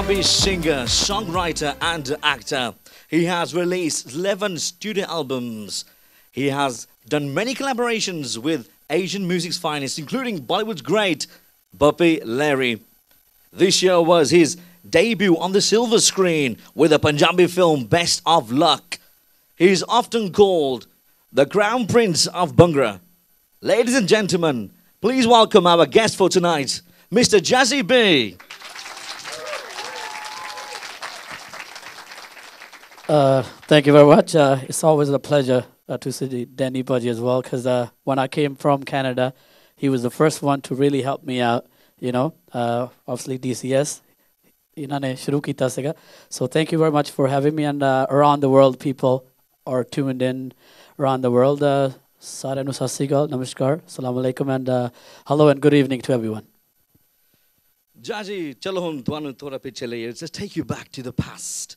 Punjabi singer, songwriter and actor. He has released 11 studio albums. He has done many collaborations with Asian music's finest, including Bollywood's great Bappi Lahiri. This year was his debut on the silver screen with the Punjabi film Best of Luck. He is often called the Crown Prince of Bhangra. Ladies and gentlemen, please welcome our guest for tonight, Mr. Jazzy B. Thank you very much. It's always a pleasure to see Danny Budgie as well, because when I came from Canada, he was the first one to really help me out, you know, obviously DCS. So thank you very much for having me, and around the world, people are tuned in around the world. Sare nu sat sri akal, namaskar, assalamu alaikum, and hello and good evening to everyone. Jazzy, chalo hum tuanu thoda piche laiye. Let's just take you back to the past.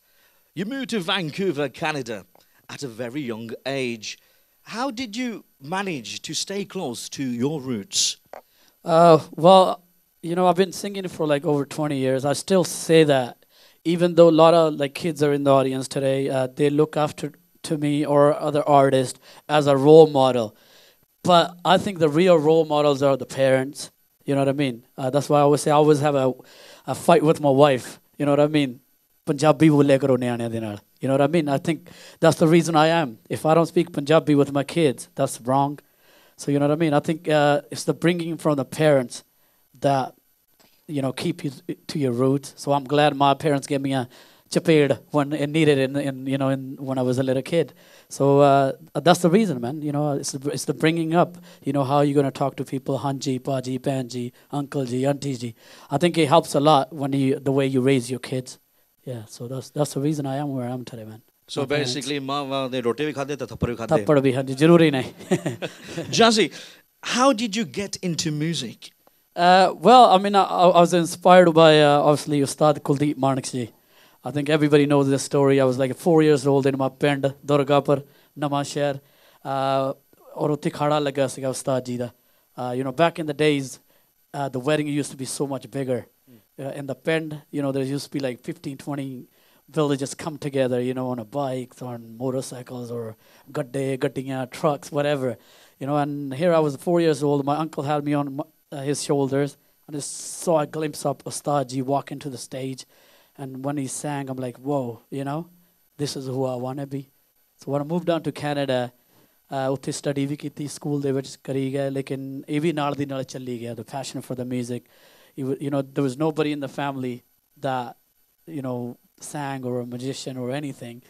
You moved to Vancouver, Canada at a very young age. How did you manage to stay close to your roots? Well, you know, I've been singing for like over 20 years. I still say that, even though a lot of like kids are in the audience today, they look after to me or other artists as a role model. But I think the real role models are the parents. You know what I mean? That's why I always say I always have a fight with my wife. You know what I mean? Punjabi bole karo niyaane de naal. You know what I mean? I think that's the reason I am. If I don't speak Punjabi with my kids, that's wrong. So you know what I mean? I think it's the bringing from the parents that, you know, keep you to your roots. So I'm glad my parents gave me a chaped when it needed when I was a little kid. So that's the reason, man. You know, it's the bringing up. You know, how you're gonna talk to people, Hanji, Paji, Panji, Uncle Ji, Auntie Ji. I think it helps a lot when the way you raise your kids. Yeah, so that's the reason I am where I am today, man. So basically, maa ne roti bhi khade, thappad bhi khade. Thappad bhi, hanji, zaruri nahi. Jazzy, how did you get into music? Well, I mean, I was inspired by obviously Ustad Kuldeep Manik ji. I think everybody knows this story. I was like 4 years old in my pind, Durgapur, Nawa Shahar, aur utte khada laga siga Ustad ji da. You know, back in the days, the wedding used to be so much bigger. In the pind, you know, there used to be like 15, 20 villages come together, you know, on a bikes, on motorcycles, or gaddiyan, trucks, whatever. You know, and here I was 4 years old. My uncle had me on his shoulders, and I saw a glimpse of Ustad ji walk into the stage. And when he sang, I'm like, whoa, you know, this is who I want to be. So when I moved down to Canada, utte study vi kiti, school de vich kari gaya, lekin ਇਹ ਵੀ ਨਾਲ ਦੀ ਨਾਲ ਚੱਲੀ ਗਿਆ, the passion for the music. You know, there was nobody in the family that, you know, sang or a magician or anything.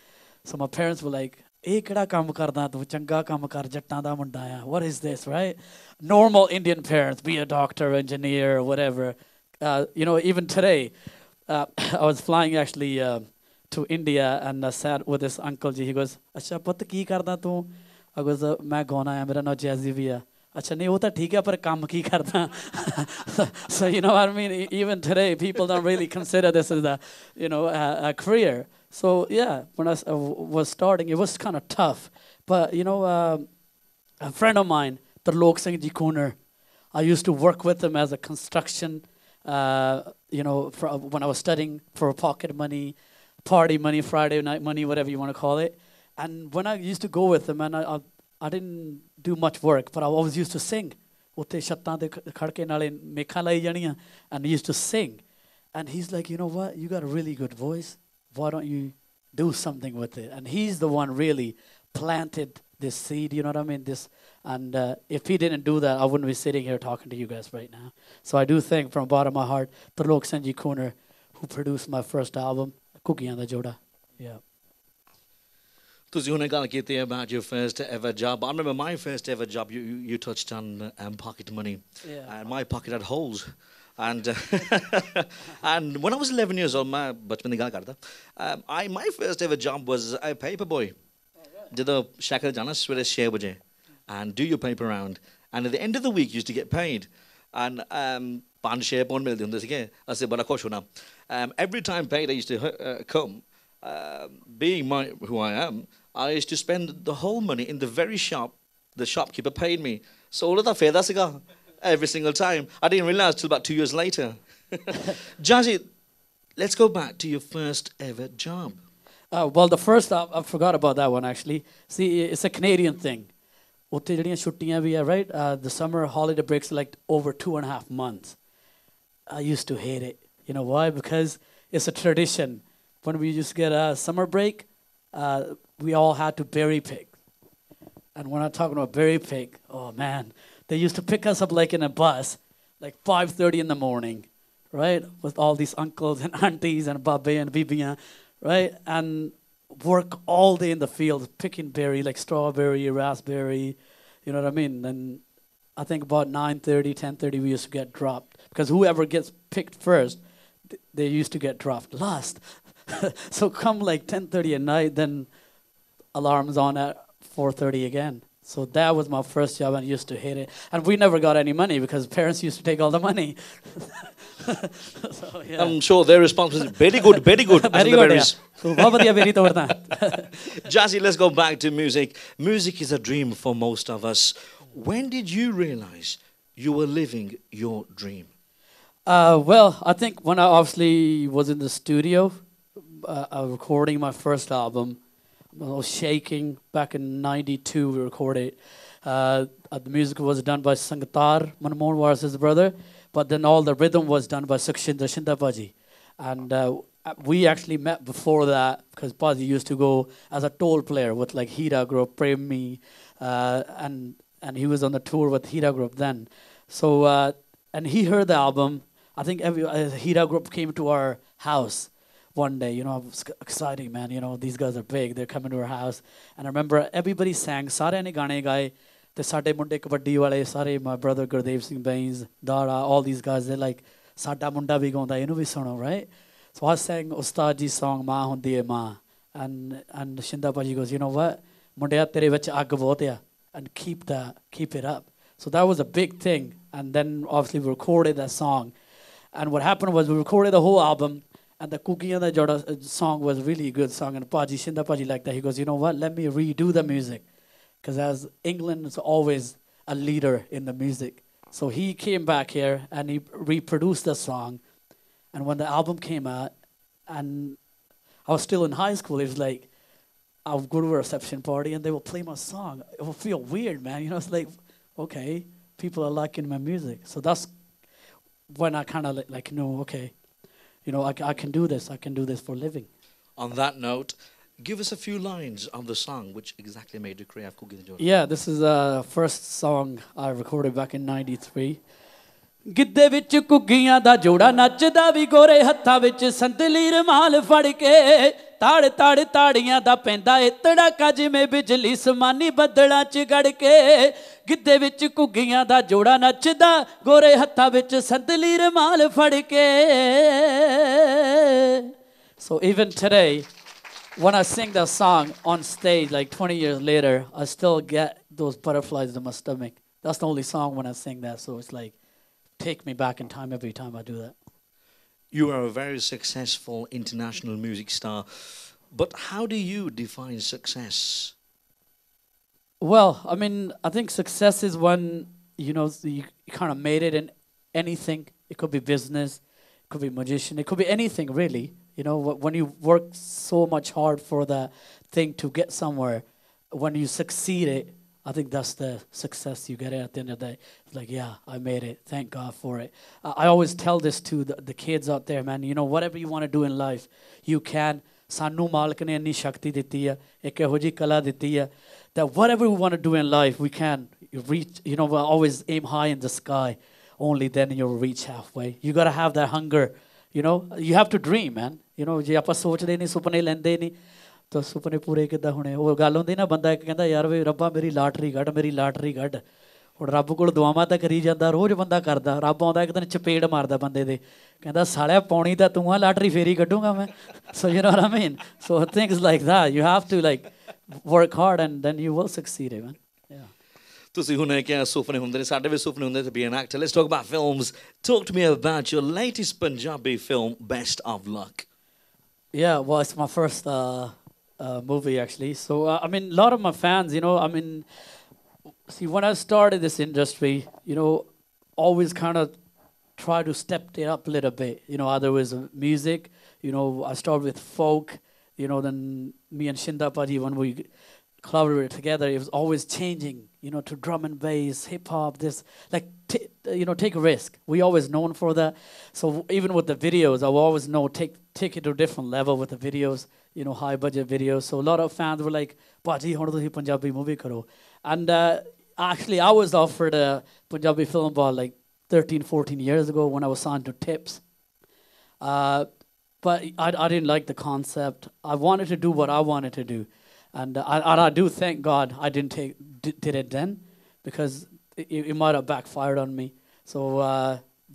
So my parents were like, "Eh, keda kaam karda tu, changa kaam kar, jattan da munda hai. What is this, right?" Normal Indian parents, be a doctor, engineer, or whatever. You know, even today, I was flying actually to India, and I sat with this uncle ji. He goes, "Acha, put ki karda tu?" I goes, "Main gauna hai, mera naam Jazzy B hai." अच्छा नहीं होता ठीक है पर काम की करता. So you know what I mean, even today people don't really consider this as a career. So yeah, when I was starting, it was kind of tough, but you know, a friend of mine, Tarlok Singh Ji Kuner, I used to work with him as a construction, you know, when I was studying, for pocket money, party money, Friday night money, whatever you want to call it. And when I used to go with him, and I didn't do much work, but I always used to sing. And he used to sing. And he's like, you know what? You got a really good voice. Why don't you do something with it? And he's the one really planted this seed, you know what I mean? And if he didn't do that, I wouldn't be sitting here talking to you guys right now. So I do thank from the bottom of my heart, Tarlok Singh Ji Kuner, who produced my first album, Kukiyan da Joda. Yeah. ਤੁਸੀਂ ਹੁਣੇ ਗੱਲ ਕੀਤੀ about your first ever job. I remember my first ever job. You touched on pocket money. Yeah. And my pocket had holes. And and when I was 11 years old, my first ever job was a paper boy. ਜਦੋਂ ਸ਼ਕਲ ਜਾਣਾ ਸਵੇਰੇ 6 ਵਜੇ and do your paper round. And at the end of the week, you used to get paid. And 5-6 pound ਮਿਲਦੇ ਹੁੰਦੇ ਸੀਗੇ. ਅਸੀਂ ਬੜਾ ਖੁਸ਼ ਹੋਣਾ. Every time payday used to come, being who I am, I used to spend the whole money in the very shop the shopkeeper paid me. So all of that fair, that's every single time. I didn't realize till about 2 years later. Jazzy, Let's go back to your first ever job. Well, the first, I forgot about that one actually. See, it's a Canadian thing. ਉੱਥੇ ਜਿਹੜੀਆਂ ਛੁੱਟੀਆਂ ਵੀ ਆ, right? The summer holiday breaks like over 2.5 months. I used to hate it. You know why? Because it's a tradition. When we used to get a summer break, we all had to berry pick. And when I'm talking about berry pick, oh man, they used to pick us up like in a bus, like 5:30 in the morning, right? With all these uncles and aunties and babe and bibiyan, right? And work all day in the field picking berry, like strawberry, raspberry, you know what I mean? And I think about 9:30, 10:30 we used to get dropped. Because whoever gets picked first, they used to get dropped last. So come like 10:30 at night, then alarms on at 4:30 again. So that was my first job and I used to hate it. And we never got any money because parents used to take all the money. So, yeah. I'm sure their response was very good, very good. Very good, yeah. So, Jazzy, let's go back to music. Music is a dream for most of us. When did you realize you were living your dream? Well, I think when I obviously was in the studio, recording my first album, I was shaking. Back in '92, we recorded. The music was done by Sangatar, Manmohan was his brother, but then all the rhythm was done by Sukshinder Shindapaji. And we actually met before that because Paji used to go as a toll player with like Hira Group, Premi, and he was on the tour with Hira Group then. So, and he heard the album. I think Hira Group came to our house one day, you know, it was exciting, man. You know, these guys are big. They're coming to our house. And I remember everybody sang. Sare ne gaane gaye. Te sade munde kabaddi wale, sare my brother Gurdev Singh Bains, Dara, all these guys, they're like, sada munda bhi gaunda, you know, we suno, right? So I sang Ustad Ji's song, Ma Hundi Hai Ma. And Shinda Paji goes, you know what? Mundaya tere vich ag bahut hai. And keep it up. So that was a big thing. And then obviously we recorded that song. And what happened was we recorded the whole album. And the Kukiya da Joda song was really a good song. And Paji, Shinda Paji liked that. He goes, you know what? Let me redo the music. Because as England is always a leader in the music. So he came back here and he reproduced the song. And when the album came out, and I was still in high school, it was like, I would go to a reception party and they will play my song. It will feel weird, man. You know, it's like, okay, people are liking my music. So that's when I kind of like, know, okay, you know, I can do this. I can do this for a living. On that note, give us a few lines of the song which exactly made you create Kukiya da Joda. Yeah, this is the first song I recorded back in '93. ਗਿੱਧੇ ਵਿੱਚ ਕੁੱਗੀਆਂ ਦਾ ਜੋੜਾ ਨੱਚਦਾ ਵੀ ਗੋਰੇ ਹੱਥਾਂ ਵਿੱਚ ਸੰਤਲੀ ਰਮਾਲ ਫੜ ਕੇ ਤਾੜ ਤਾੜ ਤਾੜੀਆਂ ਦਾ ਪੈਂਦਾ ਏ ਤੜਾਕਾ ਜਿਵੇਂ ਬਿਜਲੀ ਸਮਾਨੀ ਬੱਦਲਾਂ 'ਚ ਗੜ ਕੇ ਗਿੱਧੇ ਵਿੱਚ ਕੁੱਗੀਆਂ ਦਾ ਜੋੜਾ ਨੱਚਦਾ ਗੋਰੇ ਹੱਥਾਂ ਵਿੱਚ ਸੰਤਲੀ ਰਮਾਲ ਫੜ ਕੇ So even today, when I sing that song on stage like 20 years later, I still get those butterflies in my stomach. That's the only song when I sing that, so it's like take me back in time every time I do that. You are a very successful international music star, but how do you define success? Well, I mean, I think success is when, you know, you kind of made it in anything. It could be business, it could be magician, it could be anything really. You know, when you work so much hard for the thing to get somewhere, when you succeed it, I think that's the success you get at the end of the day. It's like, yeah, I made it. Thank God for it. I always tell this to the kids out there, man. You know, whatever you want to do in life, you can. Sanu Malik ne anni shakti ditti hai, ek eho ji kala ditti hai, that whatever we want to do in life, we can reach. You know, we always aim high in the sky. Only then you'll reach halfway. You got to have that hunger. You know, you have to dream, man. You know, je aapa sochde nahi, supne lende nahi, तो सुपने पूरे किद्दां होने वो गल होंदी ना बंदा एक कहंदा यार वे रब्बा मेरी लाटरी गढ़ हुण रब कोल दुआवां तां करी जांदा रोज़ बंदा करदा रब आउंदा एक दिन चपेड़ मारदा बंदे दे कहंदा सालिया पौनी तां तूं आ लाटरी फेरी कड्डूंगा मैं so you know what I mean so things like that you have to like work hard and then you will succeed man. Yeah. ਤੁਸੀਂ ਹੁਣੇ ਕਿਹਾ ਸੁਪਨੇ ਹੁੰਦੇ ਨੇ ਸਾਡੇ ਵੀ ਸੁਪਨੇ ਹੁੰਦੇ to be an actor. Let's talk about films. Talk to me about your latest Punjabi film Best of Luck. Yeah, well it's my first movie actually. So I mean, a lot of my fans, you know, I mean, see, when I started this industry, you know, always kind of try to step it up a little bit. You know, either with music. You know, I started with folk. You know, then me and Shinda Paji, when we collaborated together, it was always changing. You know, to drum and bass, hip hop. This like you know, take a risk. We always known for that. So even with the videos, I will always know take it to a different level with the videos. You know, high budget videos. So a lot of fans were like, "Paji, how do you Punjabi movie karo?" And actually, I was offered a Punjabi film about like 13, 14 years ago when I was signed to Tips. But I didn't like the concept. I wanted to do what I wanted to do. And I do thank God I didn't did it then, because it might have backfired on me. So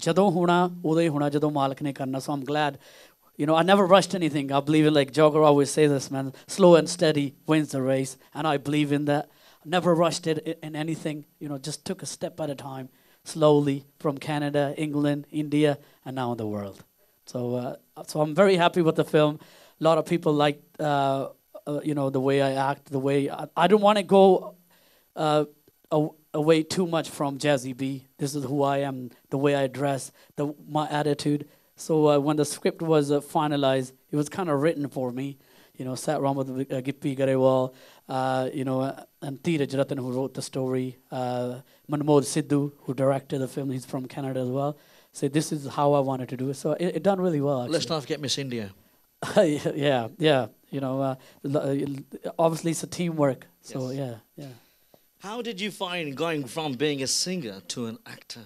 jadon hona, uday hona, jadon malik ne karna. So I'm glad. You know, I never rushed anything. I believe in, like Jogger always says this, man, slow and steady wins the race. And I believe in that. Never rushed it in anything. You know, just took a step at a time, slowly, from Canada, England, India, and now in the world. So so I'm very happy with the film. A lot of people like, you know, the way I act, the way I don't want to go away too much from Jazzy B. This is who I am, the way I dress, my attitude. So when the script was finalized, it was kind of written for me. You know, sat around with Gippy Garewal, you know, and Dheeraj Ratan, who wrote the story, Manmood Sidhu, who directed the film. He's from Canada as well. So this is how I wanted to do it. So it done really well, actually. Let's not forget Miss India. Yeah. You know, obviously it's a teamwork. So Yes. yeah. How did you find going from being a singer to an actor?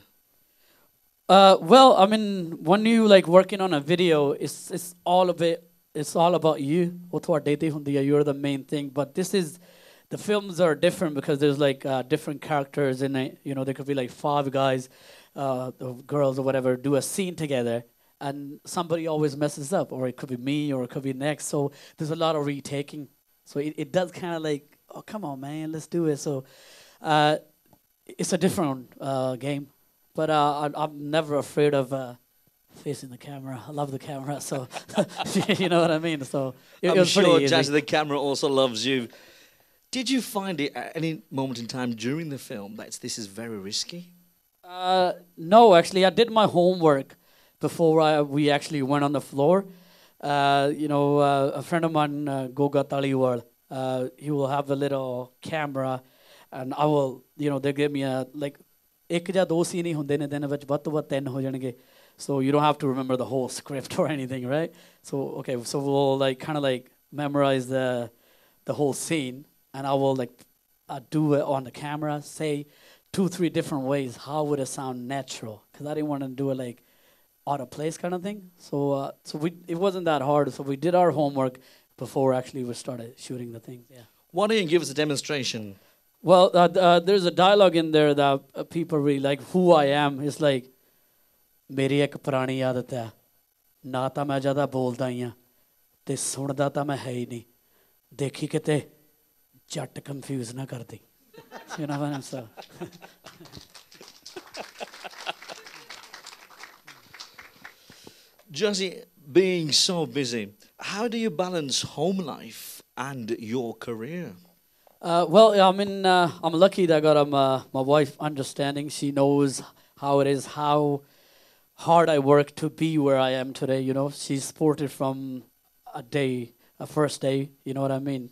Well, I mean, when you like working on a video, it's all about you. You're the main thing. But the films are different because there's like different characters in it. You know, there could be like 5 guys, or girls or whatever, do a scene together, and somebody always messes up, or it could be me, or it could be next. So there's a lot of retaking. So it does kind of like, oh, come on, man, let's do it. So it's a different game. But I'm never afraid of facing the camera. I love the camera, so you know what I mean. So it I'm was sure pretty easy. Jazzy the camera also loves you. Did you find it at any moment in time during the film that this is very risky? No, actually, I did my homework before we actually went on the floor. You know, a friend of mine, Goga Taliwal, he will have a little camera, and I will, you know, they give me a like. ਇੱਕ ਜਾਂ ਦੋ scene ਹੀ ਹੁੰਦੇ ਨੇ ਦਿਨ ਵਿੱਚ ਵੱਧ ਤੋਂ ਵੱਧ 3 ਹੋ ਜਾਣਗੇ. So you don't have to remember the whole script or anything, right? So okay, so we'll like kind of like memorize the whole scene, and I will like do it on the camera, say 2-3 different ways. How would it sound natural? Because I didn't want to do it like out of place kind of thing. So it wasn't that hard. So we did our homework before actually we started shooting the thing. Yeah. Why don't you give us a demonstration? Well, there's a dialogue in there that people really like. Who I am is like, मेरी एक पुरानी आदत है, ना तो मैं ज़्यादा बोलता ही हाँ, ते सुनदा तो मैं है ही नहीं, देखी किते जट confuse ना कर दी. You know what I'm saying? Jazzy, being so busy, how do you balance home life and your career? Well, I mean, I'm lucky that I got my wife understanding. She knows how it is, how hard I work to be where I am today. You know, she's supported from a first day. You know what I mean?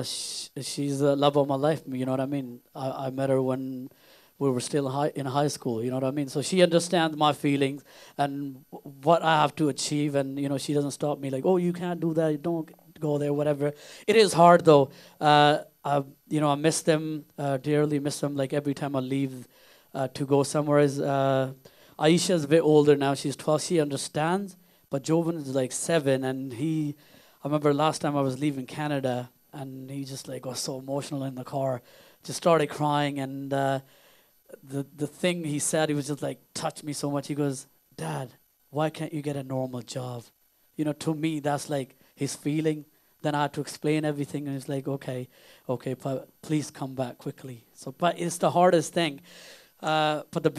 She's the love of my life. You know what I mean? I met her when we were still in high school. You know what I mean? So she understands my feelings and what I have to achieve. And, you know, she doesn't stop me like, oh, you can't do that. You don't go there, whatever. It is hard, though. You know, I miss them dearly, miss them like every time I leave to go somewhere. Aisha's a bit older now. She's 12. She understands. But Jovan is like 7. And I remember last time I was leaving Canada, and he just like was so emotional in the car. Just started crying. And the thing he said, he was just like, touched me so much. He goes, Dad, why can't you get a normal job? You know, to me, that's like his feeling. Then I had to explain everything, and he's like, okay, but please come back quickly. So, but it's the hardest thing. But the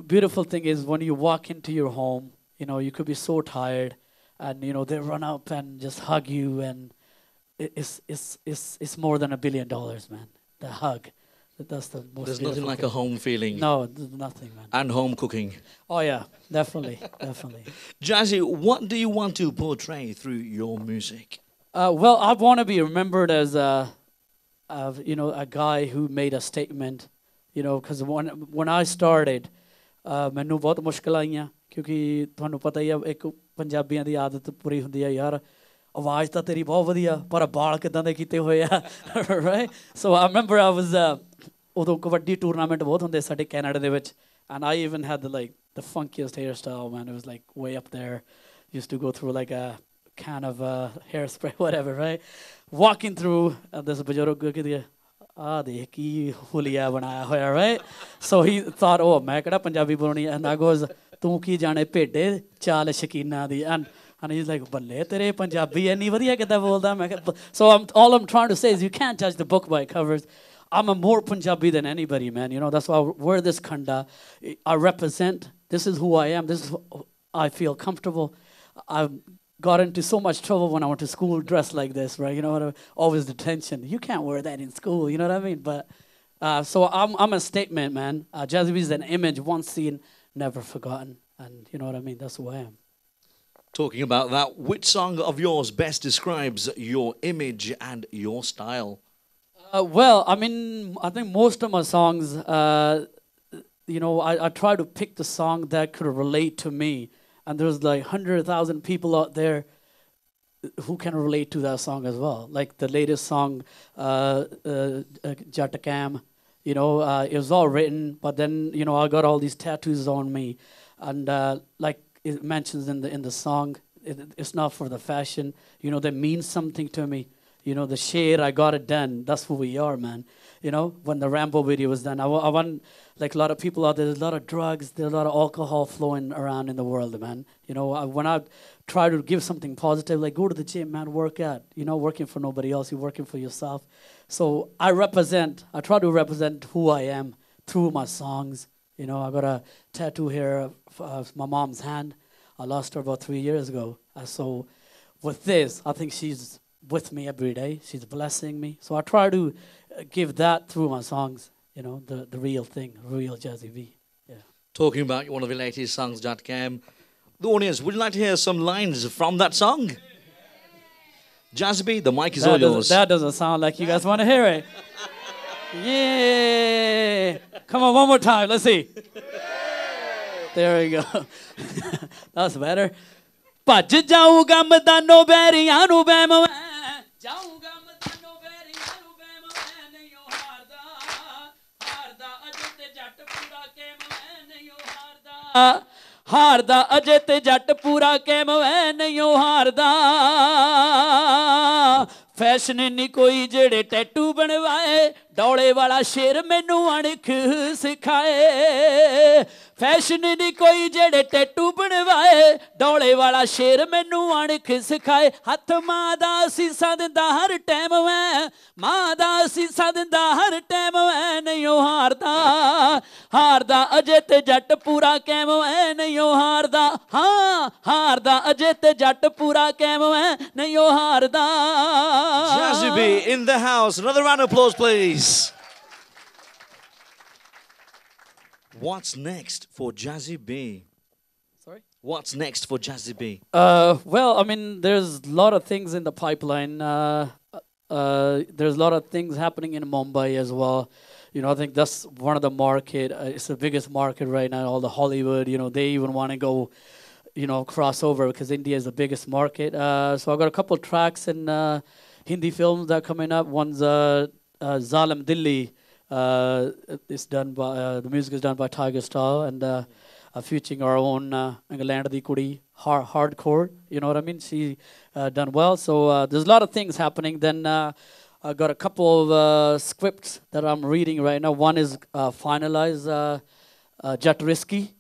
beautiful thing is when you walk into your home, you know, you could be so tired, and you know they run up and just hug you, and it's more than $1 billion, man. The hug, That's the most. There's nothing like thing. a home feeling. No, there's nothing, man. And home cooking. Oh yeah, definitely, definitely. Jazzy, what do you want to portray through your music? Well, I want to be remembered as a guy who made a statement. Because when I started, ਮੈਨੂੰ ਬਹੁਤ ਮੁਸ਼ਕਲ ਆਈਆਂ ਕਿਉਂਕਿ ਤੁਹਾਨੂੰ ਪਤਾ ਹੀ ਆ ਇੱਕ ਪੰਜਾਬੀਆਂ ਦੀ ਆਦਤ ਪੂਰੀ ਹੁੰਦੀ ਆ ਯਾਰ ਆਵਾਜ਼ ਤਾਂ ਤੇਰੀ ਬਹੁਤ ਵਧੀਆ ਪਰ ਬਾਲ ਕਿਦਾਂ ਦੇ ਕੀਤੇ ਹੋਏ ਆ ਰਾਈਟ ਸੋ ਆਈ ਰਿਮੈਂਬਰ ਆਈ ਵਾਸ ਉਦੋਂ ਕਬੱਡੀ ਟੂਰਨਾਮੈਂਟ ਬਹੁਤ ਹੁੰਦੇ ਸਾਡੇ ਕੈਨੇਡਾ ਦੇ ਵਿੱਚ and I even head the funkiest hairstyle, man. It was like way up there. Used to go through like a can of hairspray, whatever, right? Walking through this bajorg dekh ki huliya banaya hoya, right? So he thought, oh, main keda Punjabi bolni, and I goes, tu ki jane pede chaal shakina di, and he's like, balle tere Punjabi enni vadiya kidda bolda. So all I'm trying to say is you can't judge the book by its covers. I'm a more Punjabi than anybody, man. That's why I wear this khanda. I represent. This is who I am. This is I feel comfortable. I've got into so much trouble when I went to school dressed like this, right? Always detention. You can't wear that in school, you know what I mean? But so I'm a statement, man. Jazzy B is an image, once seen, never forgotten. And you know what I mean? That's who I am. Talking about that, which song of yours best describes your image and your style? Well, I mean, I think most of my songs, I try to pick the song that could relate to me. And there's like 100,000 people out there who can relate to that song as well. Like the latest song, Jatakam, it was all written, but then, I got all these tattoos on me. And like it mentions in the song, it's not for the fashion. They mean something to me. The share, I got it done. That's who we are, man. When the Rambo video was done, I want, like a lot of people out there, there's a lot of drugs, there's a lot of alcohol flowing around in the world, man. When I try to give something positive, like go to the gym, man, work out. You're not working for nobody else, you're working for yourself. So I try to represent who I am through my songs. I got a tattoo here of my mom's hand. I lost her about 3 years ago. So with this, I think she's with me every day. She's blessing me. So I try to give that through my songs, the real thing, real Jazzy B. Yeah. Talking about one of your latest songs, Jatcam, the audience, would you like to hear some lines from that song? Jazzy B, the mic is all yours. That doesn't sound like you guys want to hear it. Yeah. Come on, one more time. Let's see. There we go. That's better. ਭੱਜ ਜਾਊਗਾ ਮਦਾਨੋ ਬੈਰੀਆਂ ਨੂੰ ਬੈਮ ਜਾਊਗਾ ਮਦਾਨੋ ਬੈਰੀਆਂ ਨੂੰ ਬੈਮ ਮੈਂ ਨਹੀਂ ਹਾਰਦਾ ਅਜੇ ਤੇ ਜੱਟ ਪੂਰਾ ਕੇਮ ਮੈਂ ਨਹੀਂ ਹਾਰਦਾ ਅਜੇ ਤੇ ਜੱਟ ਪੂਰਾ ਕੇਮ ਮੈਂ ਨਹੀਂ ਹਾਰਦਾ ਫੈਸ਼ਨ ਨਹੀਂ ਕੋਈ ਜਿਹੜੇ ਟੈਟੂ ਬਣਵਾਏ ਡੌਲੇ ਵਾਲਾ ਸ਼ੇਰ ਮੈਨੂੰ ਅਣਖ ਸਿਖਾਏ ਫੈਸ਼ਨ ਨਹੀਂ ਕੋਈ ਜਿਹੜੇ ਟੈਟੂ ਬਣਵਾਏ ਡੌਲੇ ਵਾਲਾ ਸ਼ੇਰ ਮੈਨੂੰ ਅਣਖ ਸਿਖਾਏ ਹੱਥ ਮਾਂ ਦਾ ਸੀਸਾ ਦਿੰਦਾ ਹਰ ਟਾਈਮ ਮੈਂ ਮਾਂ ਦਾ ਸੀਸਾ ਦਿੰਦਾ ਹਰ ਟਾਈਮ ਮੈਂ ਨਹੀਂ ਹਾਰਦਾ ਅਜੇ ਤੇ ਜੱਟ ਪੂਰਾ ਕੈਮ ਮੈਂ ਨਹੀਂ ਹਾਰਦਾ ਅਜੇ ਤੇ ਜੱਟ ਪੂਰਾ ਕੈਮ ਮੈਂ ਨਹੀਂ ਹਾਰਦਾ Jazzy B in the house. Another round of applause, please. What's next for Jazzy B? Sorry? What's next for Jazzy B? Well, I mean, there's a lot of things in the pipeline. There's a lot of things happening in Mumbai as well. I think that's one of the market. It's the biggest market right now. All the Hollywood, they even want to go, cross over because India is the biggest market. So I got a couple tracks in Hindi films that are coming up. One's Zalim Dilli. It's done by the music is done by Tiger Star and featuring our own England di Kudi hardcore. You know what I mean? She done well. So there's a lot of things happening. Then I got a couple of scripts that I'm reading right now. One is finalized. Jat Risky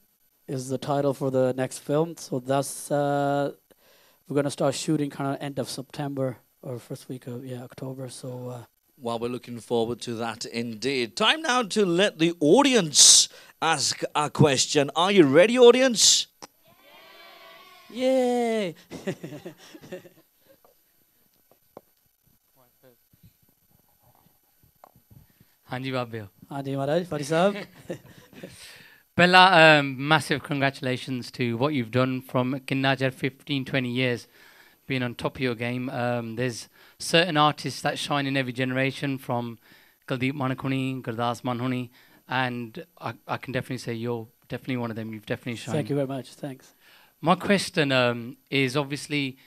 is the title for the next film. So that's we're gonna start shooting kind of end of September or first week of October. So. Well, we're looking forward to that indeed. Time now to let the audience ask a question. Are you ready, audience? Yay! ਹਾਂਜੀ ਬਾਬਿਓ हाँ जी महाराज फरी साहब Bella, massive congratulations to what you've done from Kinnajar 15, 20 years, being on top of your game. There's certain artists that shine in every generation, from Kuldeep Manakuni, Gurdas Manhuni, and I can definitely say you're definitely one of them. You've definitely shined. Thank you very much. Thanks. My question is obviously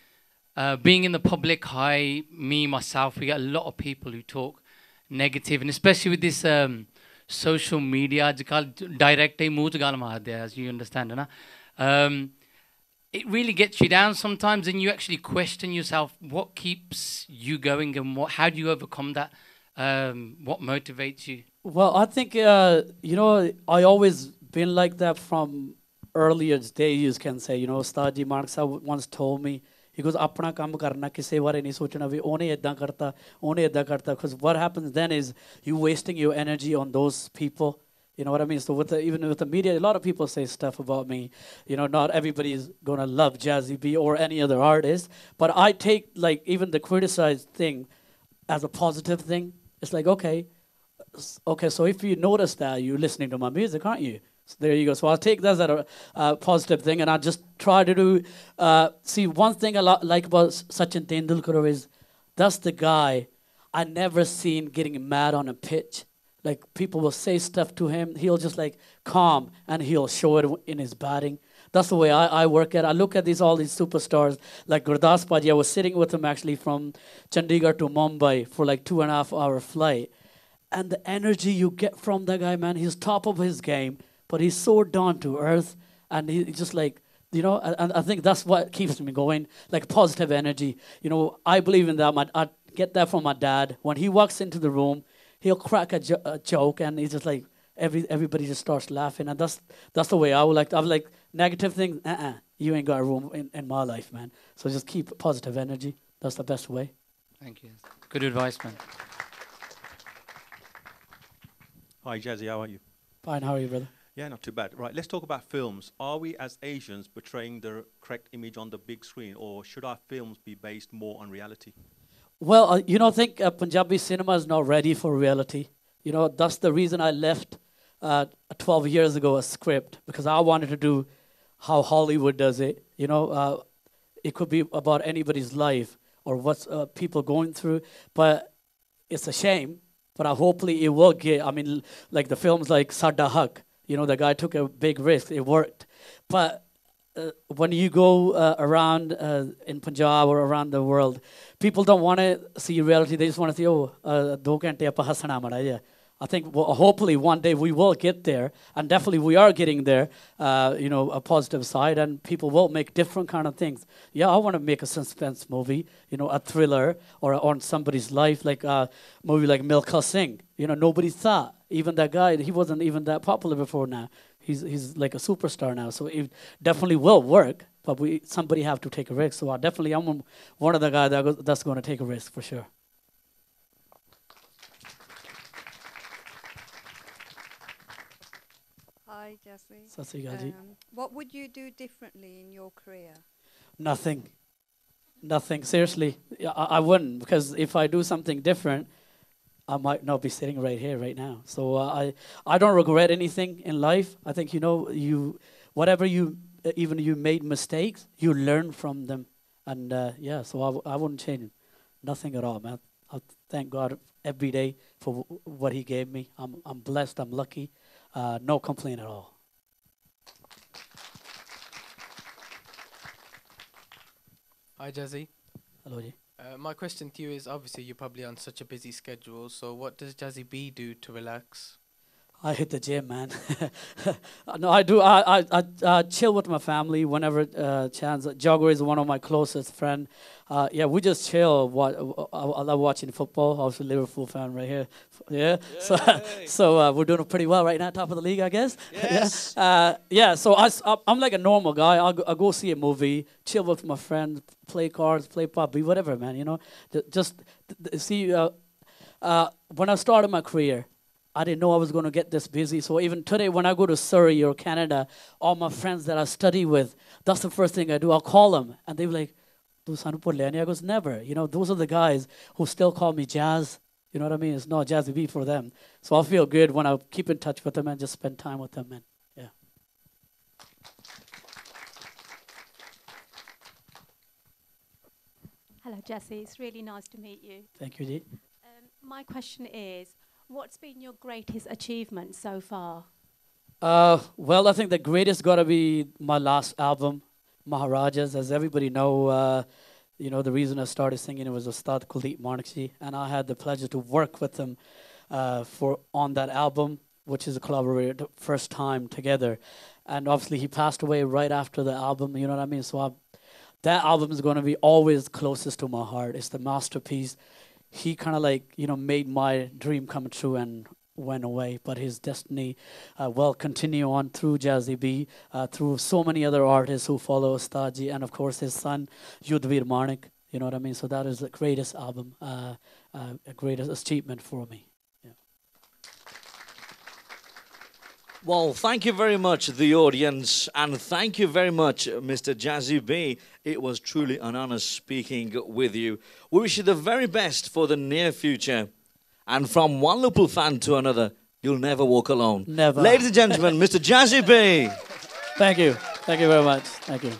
being in the public eye, me, myself, we get a lot of people who talk negative, and especially with this social media, direct as you understand, na? It really gets you down sometimes, and you actually question yourself, what keeps you going, and how do you overcome that? What motivates you? Well, I think I always been like that from earlier days, you can say. Ustad Ji Mark Sahab once told me, he goes, apna kam karna, kise baare nahi sochna, we one edda karta, because what happens then is you wasting your energy on those people. You know what I mean? So even with the media, a lot of people say stuff about me. Not everybody is going to love Jazzy B or any other artist, but I take like even the criticized thing as a positive thing. It's like, okay, so if you notice that, you're listening to my music, aren't you? So there you go. So I'll take that as a positive thing, and I just try to do. See, one thing I like about Sachin Tendulkar is that's the guy I never seen getting mad on a pitch. Like people will say stuff to him, he'll just like calm, and he'll show it in his batting. That's the way I work at. I look at all these superstars like Gurdas Paji. I was sitting with him actually from Chandigarh to Mumbai for like 2.5-hour flight. And the energy you get from that guy, man, he's top of his game, but he's so down to earth. And he's just like, and I think that's what keeps me going, like positive energy. I believe in that. I get that from my dad. When he walks into the room, he'll crack a joke, and he's just like, everybody just starts laughing. And that's the way I would like. I'm like, negative things, you ain't got a room in my life, man. So just keep positive energy. That's the best way. Thank you. Good advice, man. Hi, Jazzy, how are you? Fine, how are you, brother? Yeah, not too bad. Right, let's talk about films. Are we as Asians portraying the correct image on the big screen, or should our films be based more on reality? Well, I think Punjabi cinema is not ready for reality. That's the reason I left 12 years ago a script, because I wanted to do how Hollywood does it. It could be about anybody's life or what's people going through, but it's a shame. But hopefully it will get, like the films like Sadda Haq, the guy took a big risk, it worked. But when you go around in Punjab or around the world, people don't want to see reality, they just want to see, 2 ਘੰਟੇ ਆਪਾਂ ਹੱਸਣਾ ਮਾੜਾ ਜਿਹਾ. I think hopefully one day we will get there, and definitely we are getting there, a positive side, and people will make different kind of things. Yeah, I want to make a suspense movie, a thriller, or on somebody's life, like a movie like Milkha Singh. Nobody thought, even that guy, he wasn't even that popular before now. He's like a superstar now, so it definitely will work, but somebody have to take a risk. So I'm one of the guys that's going to take a risk for sure. Hi, Jazzy. Sat Sri Akal ji. What would you do differently in your career? Nothing. Seriously, I wouldn't, because if I do something different, I might not be sitting right here right now. So I don't regret anything in life. I think whatever even you made mistakes, you learn from them, and so I wouldn't change it. Nothing at all, man. I thank God every day for what He gave me. I'm blessed. I'm lucky. No complaint at all. Hi, Jazzy. Hello, Ji. My question to you is, obviously you're probably on such a busy schedule, so what does Jazzy B do to relax? I hit the gym, man. No, I do. I chill with my family whenever chance. Jogger is one of my closest friends. We just chill. I love watching football. Obviously, Liverpool fan right here. Yeah. So we're doing pretty well right now, top of the league, I guess. Yes. So I'm like a normal guy. I'll go see a movie, chill with my friends, play cards, play puppy, whatever, man. Just see. When I started my career, I didn't know I was going to get this busy. So even today, when I go to Surrey or Canada, all my friends that I study with, that's the first thing I do. I'll call them, and they're like, "Tu sanu bhulya nahi?" I goes, "Never." Those are the guys who still call me Jazz. You know what I mean? It's not Jazzy B for them. So I feel good when I keep in touch with them and just spend time with them. And yeah. Hello, Jesse. It's really nice to meet you. Thank you, G. My question is, what's been your greatest achievement so far? Well, I think the greatest got to be my last album, Maharajas. As everybody know, the reason I started singing it was Ustad Kuldeep Marnakshi, and I had the pleasure to work with him on that album, which is a collaborator first time together. And obviously, he passed away right after the album. You know what I mean? So that album is going to be always closest to my heart. It's the masterpiece. He kind of made my dream come true and went away, but his destiny will continue on through Jazzy B, through so many other artists who follow Ustadji, and of course his son, Yudhvir Manik. You know what I mean? So that is the greatest album, greatest achievement for me. Well, thank you very much, the audience, and thank you very much, Mr. Jazzy B. It was truly an honor speaking with you. We wish you the very best for the near future. And from one Liverpool fan to another, you'll never walk alone. Never. Ladies and gentlemen, Mr. Jazzy B. Thank you. Thank you very much. Thank you.